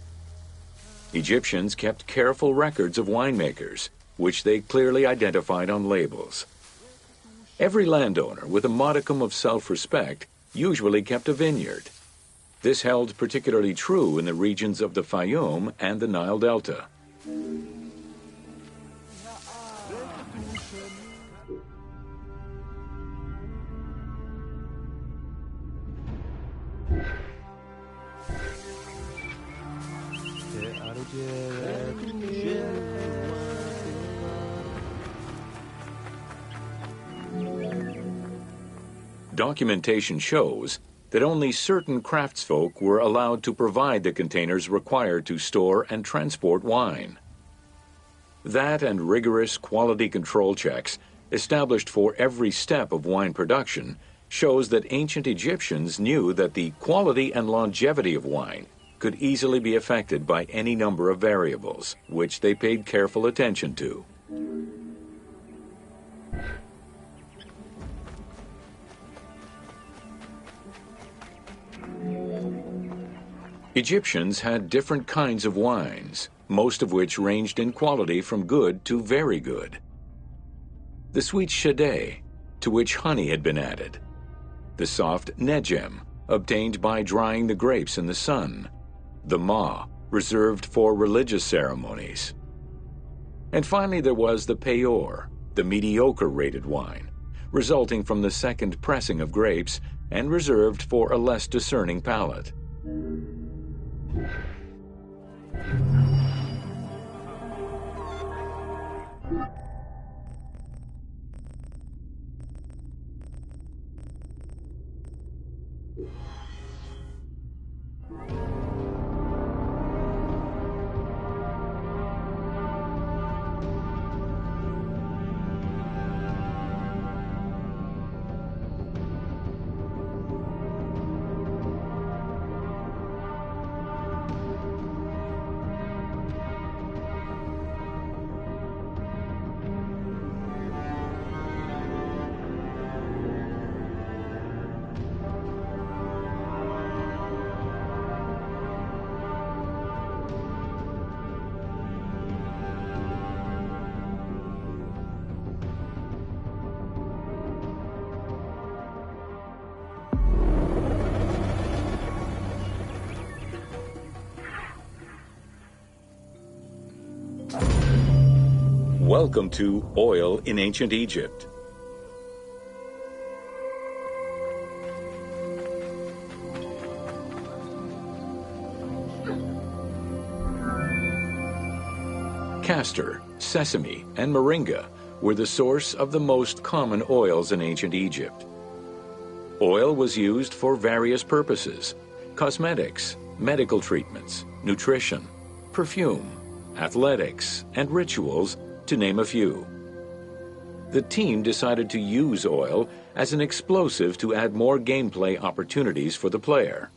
Egyptians kept careful records of winemakers, which they clearly identified on labels. Every landowner with a modicum of self-respect usually kept a vineyard. This held particularly true in the regions of the Fayum and the Nile Delta. Documentation shows that only certain craftsfolk were allowed to provide the containers required to store and transport wine. That and rigorous quality control checks established for every step of wine production shows that ancient Egyptians knew that the quality and longevity of wine could easily be affected by any number of variables, which they paid careful attention to. Egyptians had different kinds of wines, most of which ranged in quality from good to very good. The sweet shadeh, to which honey had been added. The soft nejem, obtained by drying the grapes in the sun. The ma, reserved for religious ceremonies. And finally there was the peyor, the mediocre rated wine, resulting from the second pressing of grapes and reserved for a less discerning palate. Welcome to Oil in Ancient Egypt. Castor, sesame, and moringa were the source of the most common oils in ancient Egypt. Oil was used for various purposes: cosmetics, medical treatments, nutrition, perfume, athletics, and rituals, to name a few. The team decided to use oil as an explosive to add more gameplay opportunities for the player.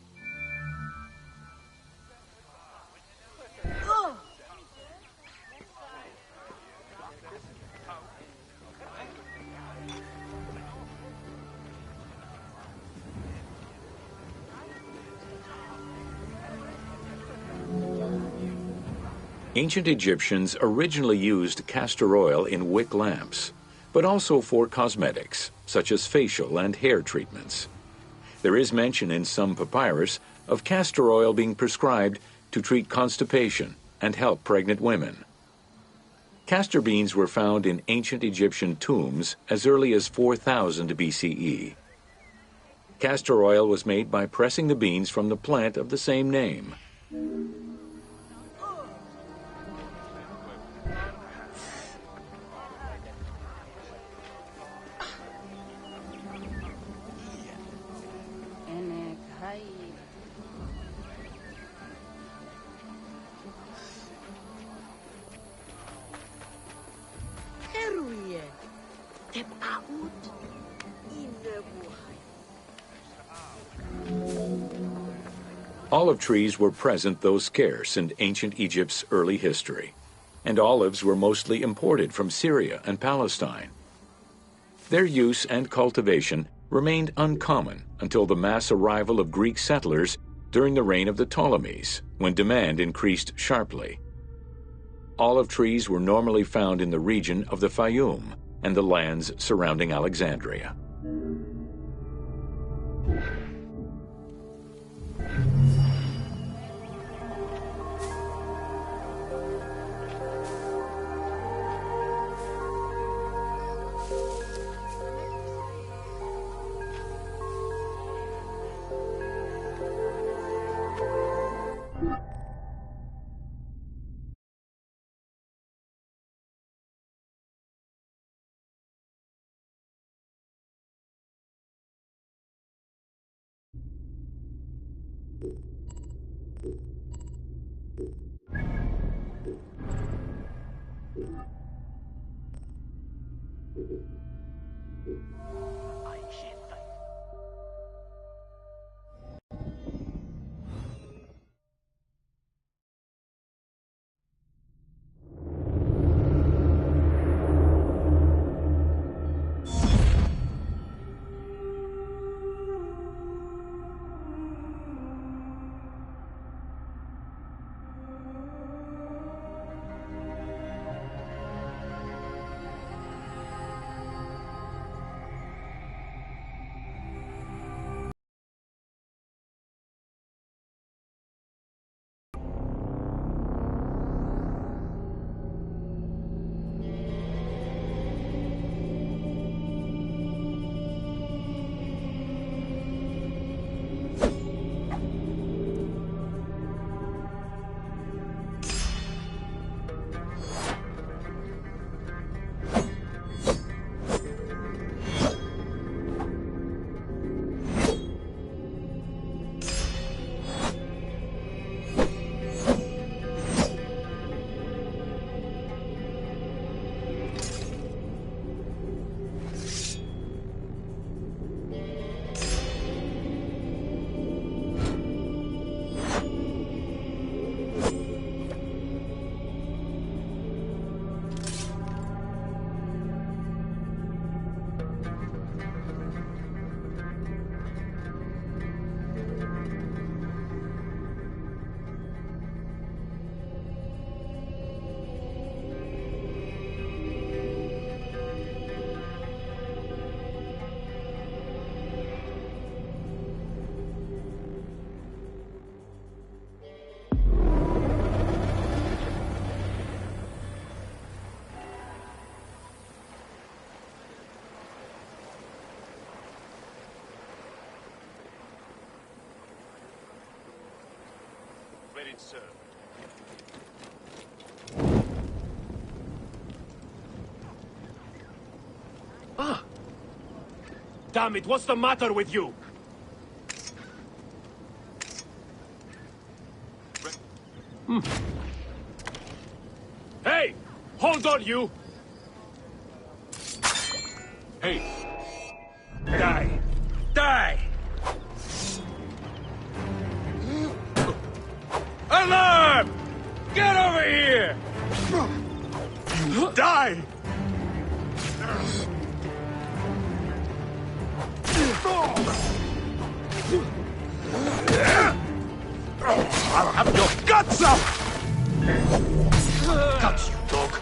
Ancient Egyptians originally used castor oil in wick lamps, but also for cosmetics, such as facial and hair treatments. There is mention in some papyrus of castor oil being prescribed to treat constipation and help pregnant women. Castor beans were found in ancient Egyptian tombs as early as 4000 BCE. Castor oil was made by pressing the beans from the plant of the same name. Olive trees were present, though scarce, in ancient Egypt's early history, and olives were mostly imported from Syria and Palestine. Their use and cultivation remained uncommon until the mass arrival of Greek settlers during the reign of the Ptolemies, when demand increased sharply. Olive trees were normally found in the region of the Fayum and the lands surrounding Alexandria. it, sir. Ah! Damn it, what's the matter with you? Hey! Hold on, you! Hey, Die! Die! Alarm! Get over here! die! I'll have your guts out! Guts, you dog!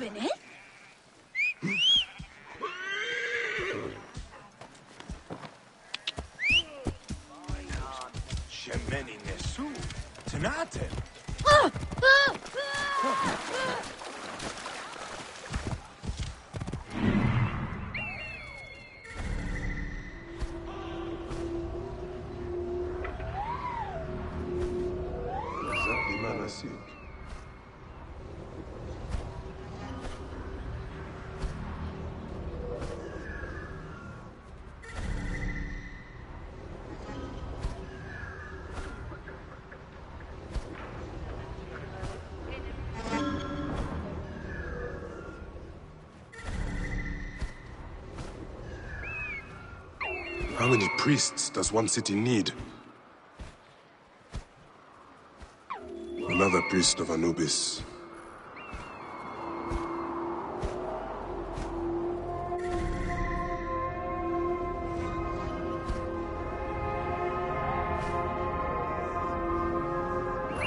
Cabinet? Shemeni Nesu. Tanatem. How many priests does one city need? Another priest of Anubis.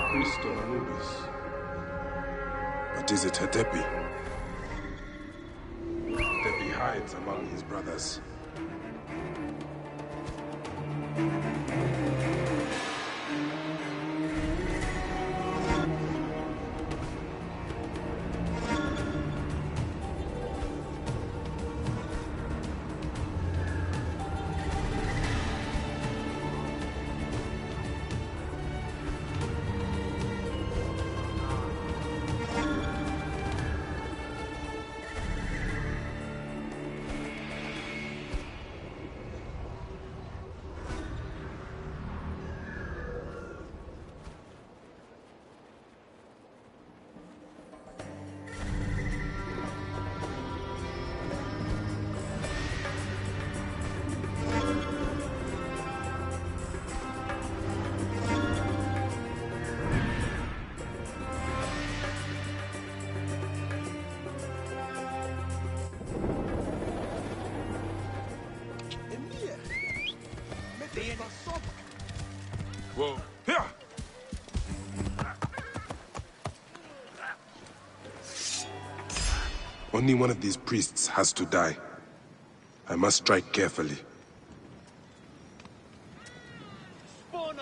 Priest of Anubis. But is it Hatepi? Hatepi hides among his brothers. Whoa. Here! Only one of these priests has to die. I must strike carefully.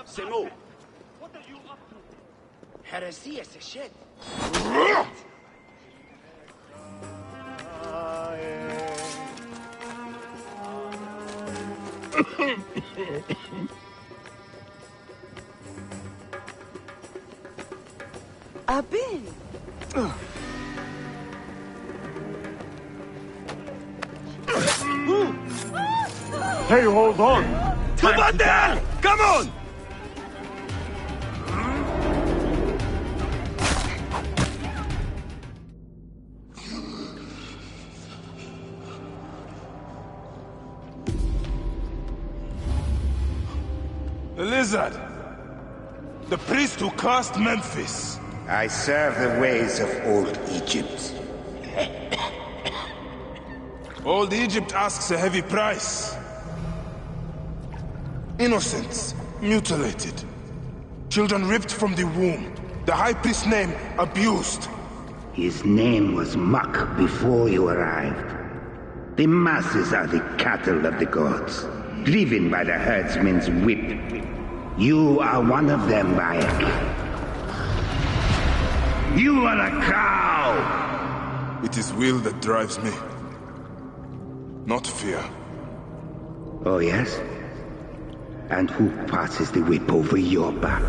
Semu! What are you up to? Heresy is a shit. Abin! Hey, hold on! Come on, Dan! Come on! Wizard! The priest who cursed Memphis! I serve the ways of old Egypt. Old Egypt asks a heavy price. Innocents, mutilated. Children ripped from the womb. The High Priest's name abused. His name was Muck before you arrived. The masses are the cattle of the gods, driven by the herdsman's whip. You are one of them, Bayek. You are a cow! It is will that drives me, not fear. Oh, yes? And who passes the whip over your back?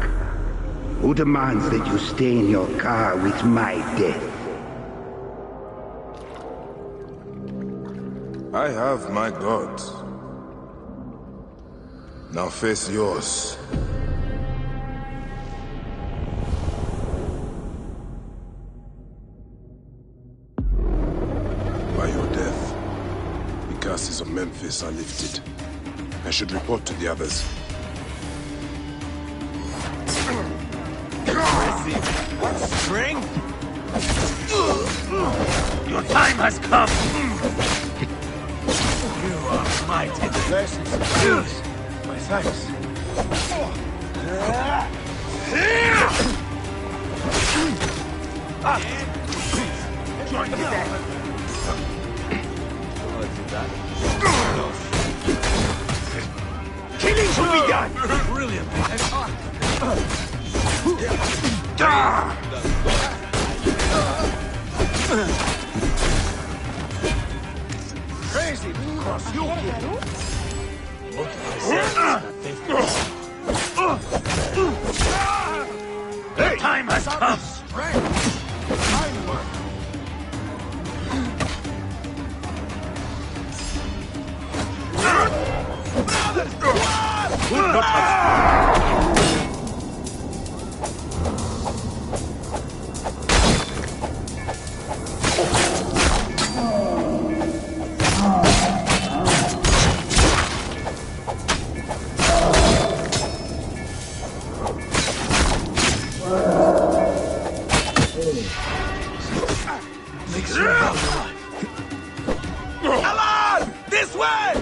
Who demands that you stay in your car with my death? I have my gods. Now face yours. By your death, the curses of Memphis are lifted. I should report to the others. Strength? Your time has come! You are mighty. Blessings. My thanks. Join the dead. Killing should be done! Brilliant. Crazy because you the time has come! Alan! This way!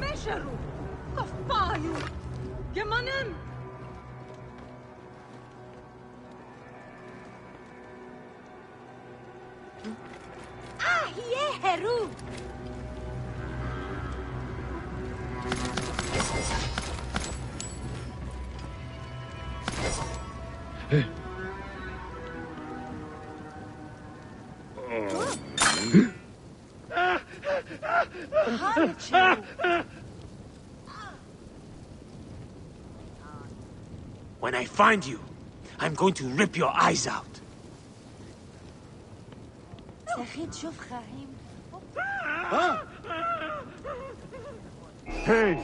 مشروا كفايو جمانم يا هرو When I find you, I'm going to rip your eyes out. سخيت شوف خايم Hey!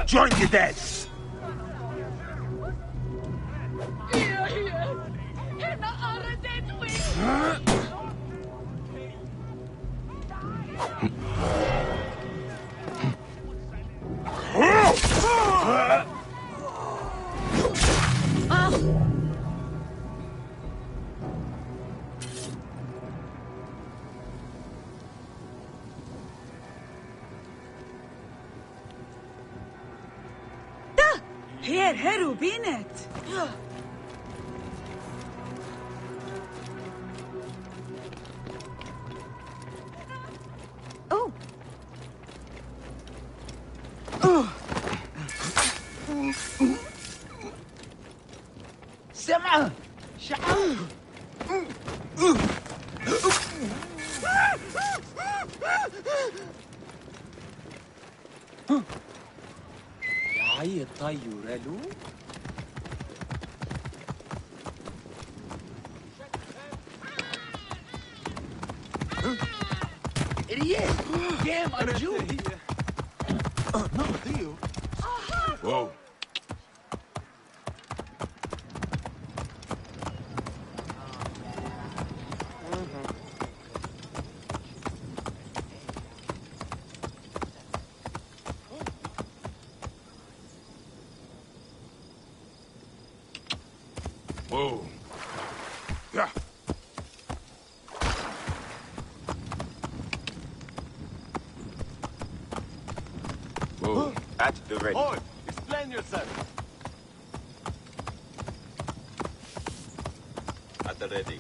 Join the dead! هنا أردت وين هير هيرو بينت سمعة شعار حي الطيور الو. Idiot! Damn, I'm Jewish! No, Theo. Whoa. Whoa. Yeah. Whoa. At the ready. Boy, explain yourself. At the ready.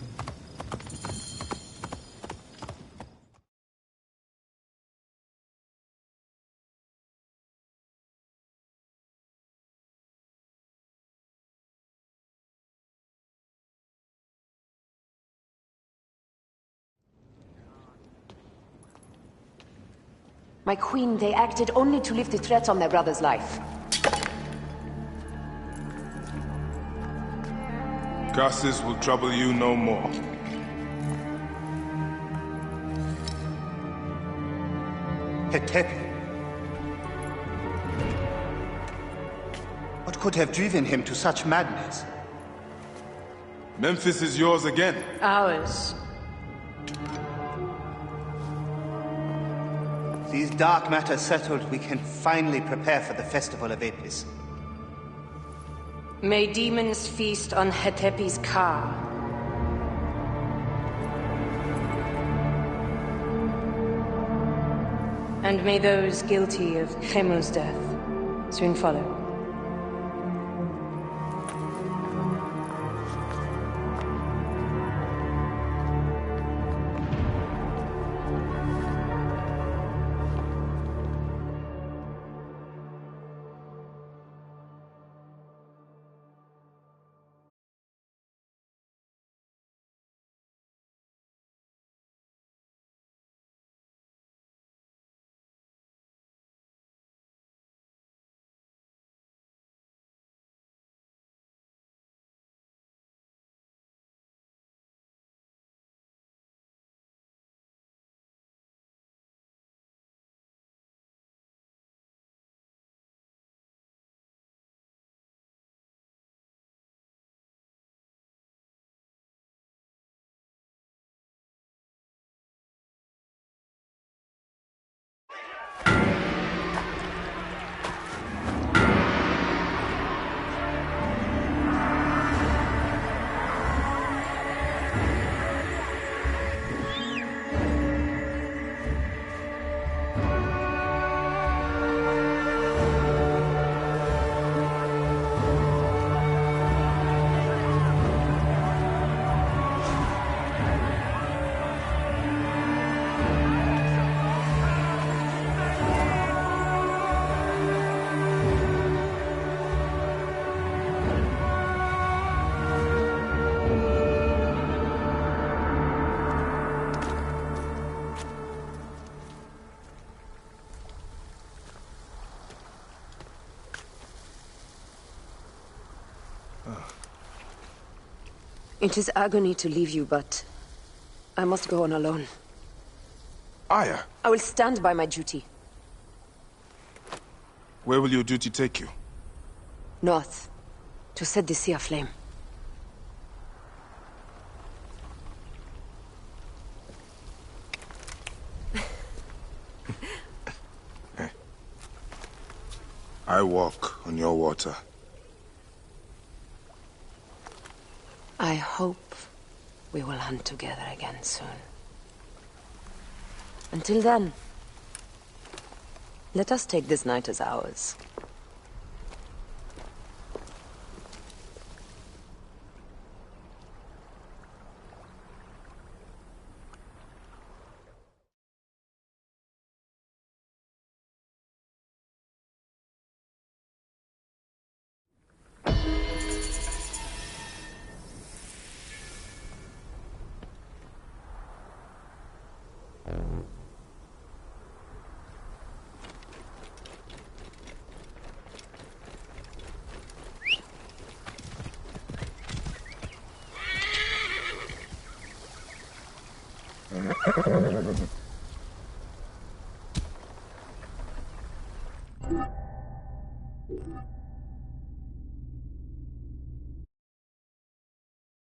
My queen, they acted only to lift the threat on their brother's life. Curses will trouble you no more. Hetepi. What could have driven him to such madness? Memphis is yours again. Ours. These dark matters settled, we can finally prepare for the festival of Apis. May demons feast on Hetepi's car. And may those guilty of Khemul's death soon follow. It is agony to leave you, but I must go on alone. Aya, I will stand by my duty. where will your duty take you? North, to set the sea aflame. I walk on your water. I hope we will hunt together again soon. Until then, let us take this night as ours.